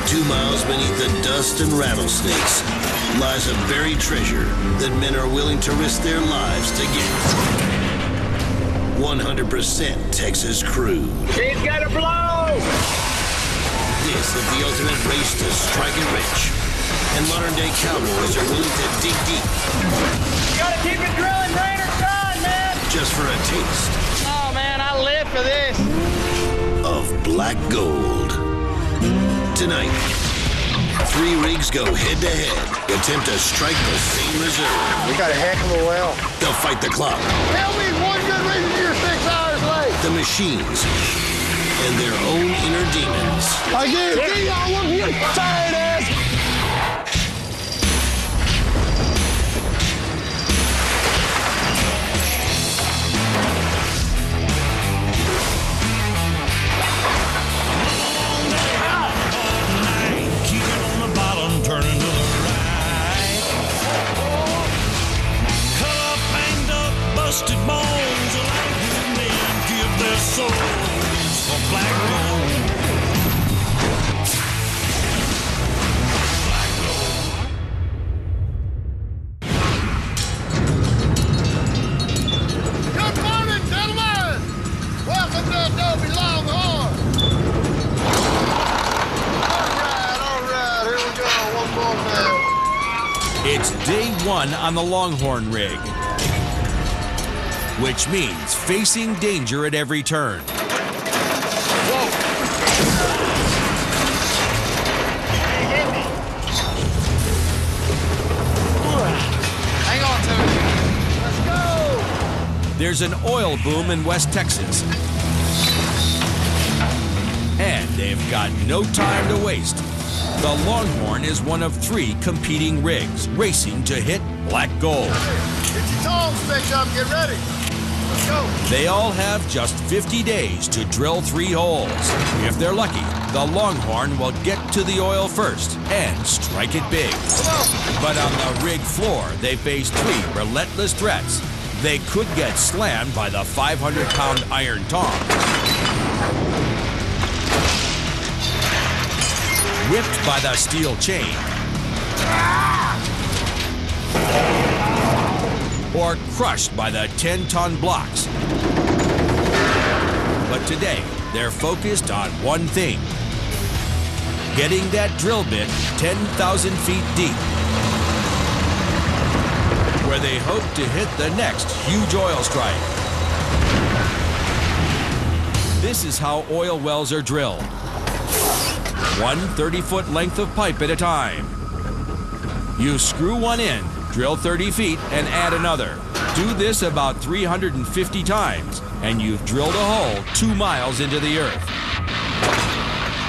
2 miles beneath the dust and rattlesnakes lies a buried treasure that men are willing to risk their lives to get. 100% Texas crude. He's got to blow! This is the ultimate race to strike it rich. And modern-day cowboys are willing to dig deep. You gotta keep it drilling, rain or shine, man! Just for a taste. Oh, man, I live for this. Of black gold. Tonight, 3 rigs go head-to-head, attempt to strike the same reserve. We got a heck of a well. They'll fight the clock. Tell me one good reason you're 6 hours late. The machines and their own inner demons. I guarantee y'all won't get tired ass. Turning to the right. Cut up, banged up, busted bones. Like men give their souls for black gold. Black gold. Good morning, gentlemen. Welcome to Adobe Longhorn. It's day 1 on the Longhorn rig, which means facing danger at every turn. Whoa. Hang on to it. Let's go. There's an oil boom in West Texas, and they've got no time to waste. The Longhorn is one of 3 competing rigs racing to hit black gold. Get your tongs picked up, get ready. Let's go. They all have just 50 days to drill 3 holes. If they're lucky, the Longhorn will get to the oil first and strike it big. But on the rig floor, they face 3 relentless threats. They could get slammed by the 500-pound iron tongs, whipped by the steel chain, or crushed by the 10-ton blocks. But today, they're focused on one thing: getting that drill bit 10,000 feet deep, where they hope to hit the next huge oil strike. This is how oil wells are drilled. 1 30-foot length of pipe at a time. You screw one in, drill 30 feet, and add another. Do this about 350 times, and you've drilled a hole 2 miles into the earth.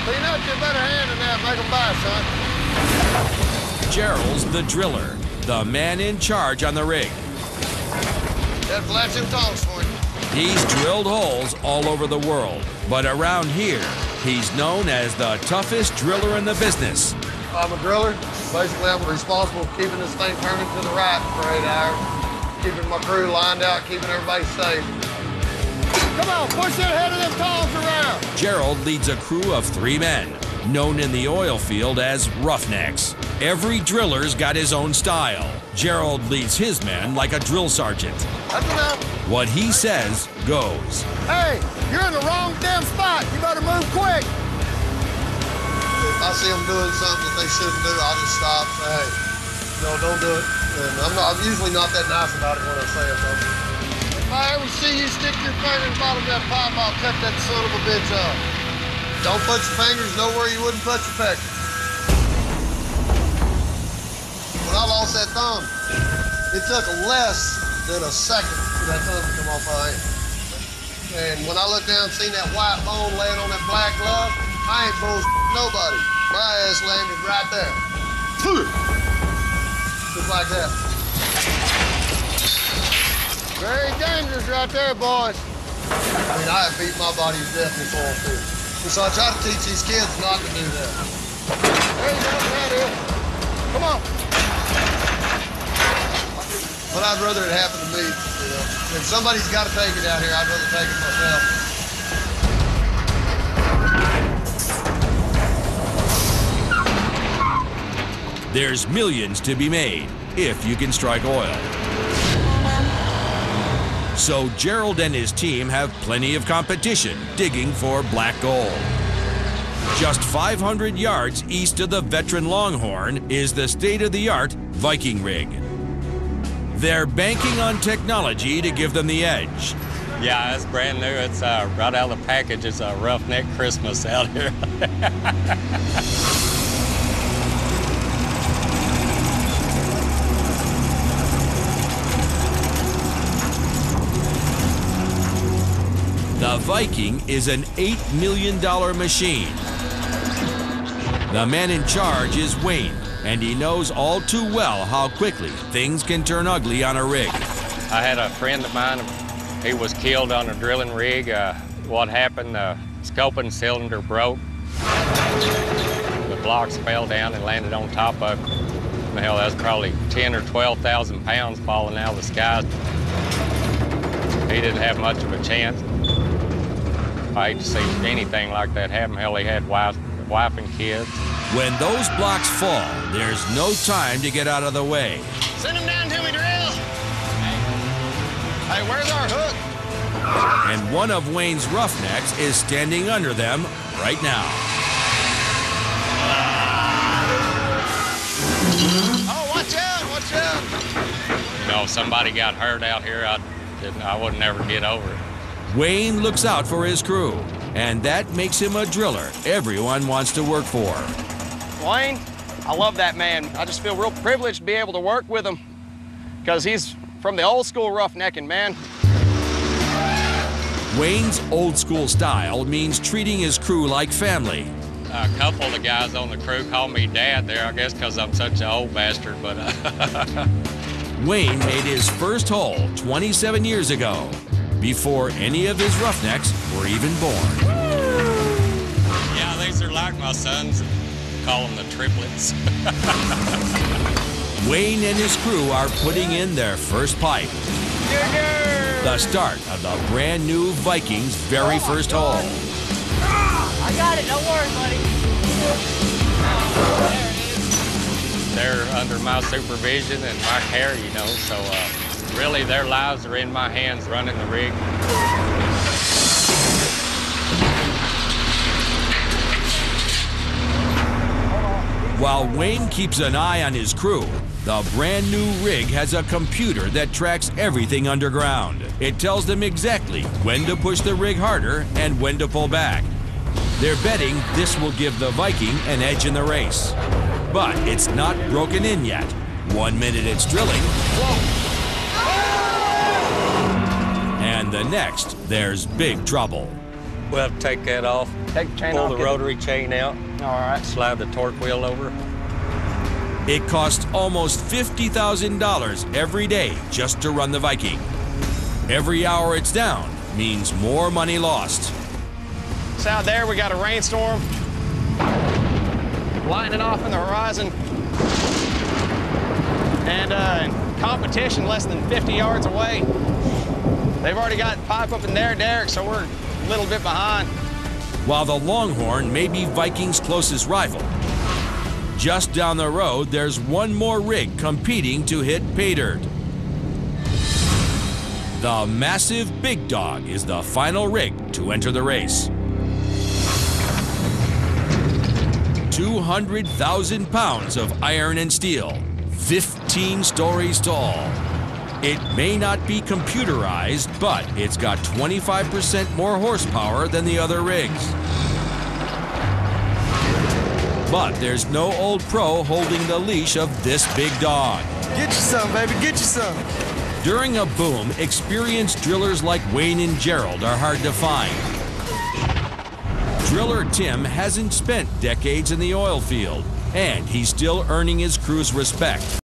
Clean up your better hand than that. Make them buy, son. Gerald's the driller, the man in charge on the rig. That's latch and tongs for you. He's drilled holes all over the world, but around here, he's known as the toughest driller in the business. I'm a driller. Basically, I'm responsible for keeping this thing turning to the right for 8 hours, keeping my crew lined out, keeping everybody safe. Come on, push that head of them tongs around. Gerald leads a crew of 3 men, known in the oil field as roughnecks. Every driller's got his own style. Gerald leads his men like a drill sergeant. That's enough. What he says goes. Hey, you're in the wrong damn spot. You better move quick. If I see them doing something that they shouldn't do, I'll just stop and say, hey, no, don't do it. And I'm usually not that nice about it when I say it, though. If I ever see you stick your finger in the bottom of that pipe, I'll cut that son of a bitch off. Don't put your fingers nowhere you wouldn't put your pecker. When I lost that thumb, it took less than a second for that thumb to come off my hand. And when I looked down and seen that white bone laying on that black glove, I ain't bullshit nobody. My ass landed right there. Just like that. Very dangerous right there, boys. I mean, I have beat my body to death before, too. And so I try to teach these kids not to do that. There you go, right here. Come on. But I'd rather it happen to me, you know. If somebody's got to take it out here, I'd rather take it myself. There's millions to be made if you can strike oil. So Gerald and his team have plenty of competition digging for black gold. Just 500 yards east of the veteran Longhorn is the state-of-the-art Viking rig. They're banking on technology to give them the edge. Yeah, it's brand new. It's right out of the package. It's a roughneck Christmas out here. The Viking is an $8 million machine. The man in charge is Wayne, and he knows all too well how quickly things can turn ugly on a rig. I had a friend of mine, he was killed on a drilling rig. What happened, the scoping cylinder broke. The blocks fell down and landed on top of it. Hell, that's probably 10 or 12,000 pounds falling out of the sky. He didn't have much of a chance. I hate to see anything like that happen. Hell, he had wife and kids. When those blocks fall, there's no time to get out of the way. Send him down to me, Drill. Hey, where's our hook? And one of Wayne's roughnecks is standing under them right now. Oh, watch out, watch out. You know, if somebody got hurt out here, I would never get over it. Wayne looks out for his crew, and that makes him a driller everyone wants to work for. Wayne, I love that man. I just feel real privileged to be able to work with him because he's from the old school roughnecking, man. Wayne's old school style means treating his crew like family. A couple of the guys on the crew call me Dad there, I guess because I'm such an old bastard, but... Wayne made his first hole 27 years ago, before any of his roughnecks were even born. Yeah, these are like my sons. Call them the triplets. Wayne and his crew are putting in their first pipe. The start of the brand new Viking's very first hole. I got it, don't worry, buddy. They're under my supervision and my care, you know, so really their lives are in my hands running the rig. While Wayne keeps an eye on his crew, the brand new rig has a computer that tracks everything underground. It tells them exactly when to push the rig harder and when to pull back. They're betting this will give the Viking an edge in the race. But it's not broken in yet. 1 minute it's drilling, and the next there's big trouble. We'll have to take that off, Take the chain pull off, the get rotary chain out, All right. slide the torque wheel over. It costs almost $50,000 every day just to run the Viking. Every hour it's down means more money lost. So out there, we got a rainstorm. Lightning off in the horizon. And competition less than 50 yards away. They've already got pipe up in there, Derek, so we're a little bit behind. While the Longhorn may be Viking's closest rival, just down the road, there's one more rig competing to hit pay dirt. The massive Big Dog is the final rig to enter the race. 200,000 pounds of iron and steel, 15 stories tall. It may not be computerized, but it's got 25% more horsepower than the other rigs. But there's no old pro holding the leash of this Big Dog. Get you some, baby, get you some. During a boom, experienced drillers like Wayne and Gerald are hard to find. Driller Tim hasn't spent decades in the oil field, and he's still earning his crew's respect.